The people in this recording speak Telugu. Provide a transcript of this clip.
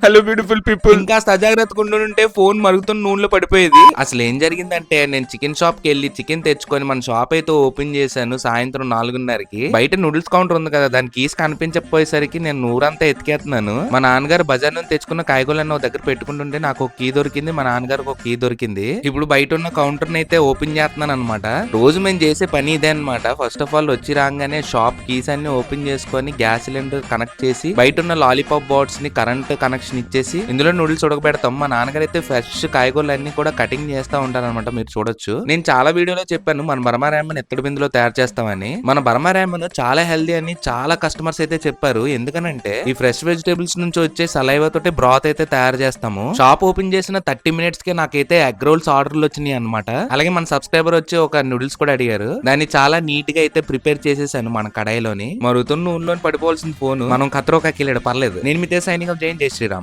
Hello beautiful people. ఇంకా అజాగ్రత్తగా ఉంటే ఫోన్ మరుగుతున్న నూనెలో పడిపోయేది. అసలు ఏం జరిగిందంటే నేను చికెన్ షాప్ కి వెళ్ళి చికెన్ తెచ్చుకొని మన షాప్ అయితే ఓపెన్ చేశాను సాయంత్రం 4:30కి. బయట నూడిల్స్ కౌంటర్ ఉంది కదా, దాని కీస్ కనిపించకపోయేసరికి నేను నూరంతా ఎతికేస్తున్నాను. మా నాన్నగారు బజార్ నుంచి తెచ్చుకున్న కాయగూరలను ఒక దగ్గర పెట్టుకుంటుంటే నాకు ఒక కీ దొరికింది, మా నాన్నగారికి ఒక కీ దొరికింది. ఇప్పుడు బయట ఉన్న కౌంటర్ ని అయితే ఓపెన్ చేస్తున్నాను అనమాట. రోజు మేము చేసే పని ఇదే అనమాట. ఫస్ట్ ఆఫ్ ఆల్ వచ్చి రాగానే షాప్ కీస్ అన్ని ఓపెన్ చేసుకొని గ్యాస్ సిలిండర్ కనెక్ట్ చేసి బయట ఉన్న లాలీపాప్ బోర్డ్స్ ని కరెంట్ కనెక్షన్ ఇచ్చేసి ఇందులో నూడిల్స్ ఉడకబెడతాం. మా నాన్నగారు అయితే ఫ్రెష్ కాయగూరలు అన్ని కూడా కటింగ్ చేస్తా ఉంటారు అనమాట. మీరు చూడొచ్చు. నేను చాలా వీడియోలో చెప్పాను మన బర్మా రామన్ ఎత్తడి బిందులో తయారు చేస్తామని. మన బర్మా రామన్ చాలా హెల్దీ అని చాలా కస్టమర్స్ అయితే చెప్పారు. ఎందుకనంటే ఈ ఫ్రెష్ వెజిటేబుల్స్ నుంచి వచ్చే సలైవా తోటి బ్రాత్ అయితే తయారు చేస్తాము. షాప్ ఓపెన్ చేసిన 30 మినిట్స్ కి నాకైతే ఎగ్ రోల్స్ ఆర్డర్లు వచ్చినాయి అనమాట. అలాగే మన సబ్స్క్రైబర్ వచ్చి ఒక నూడిల్స్ కూడా అడిగారు. దాన్ని చాలా నీట్ గా అయితే ప్రిపేర్ చేసేసాను మన కడాయిలోని. మరుగుతున్న నూనెలో పడిపోవాల్సిన ఫోన్ మనం కత్రోకాకి వెళ్ళాడు పర్లేదు. నేను మీతో సైనింగ్ ఆఫ్ జై శ్రీరామ్.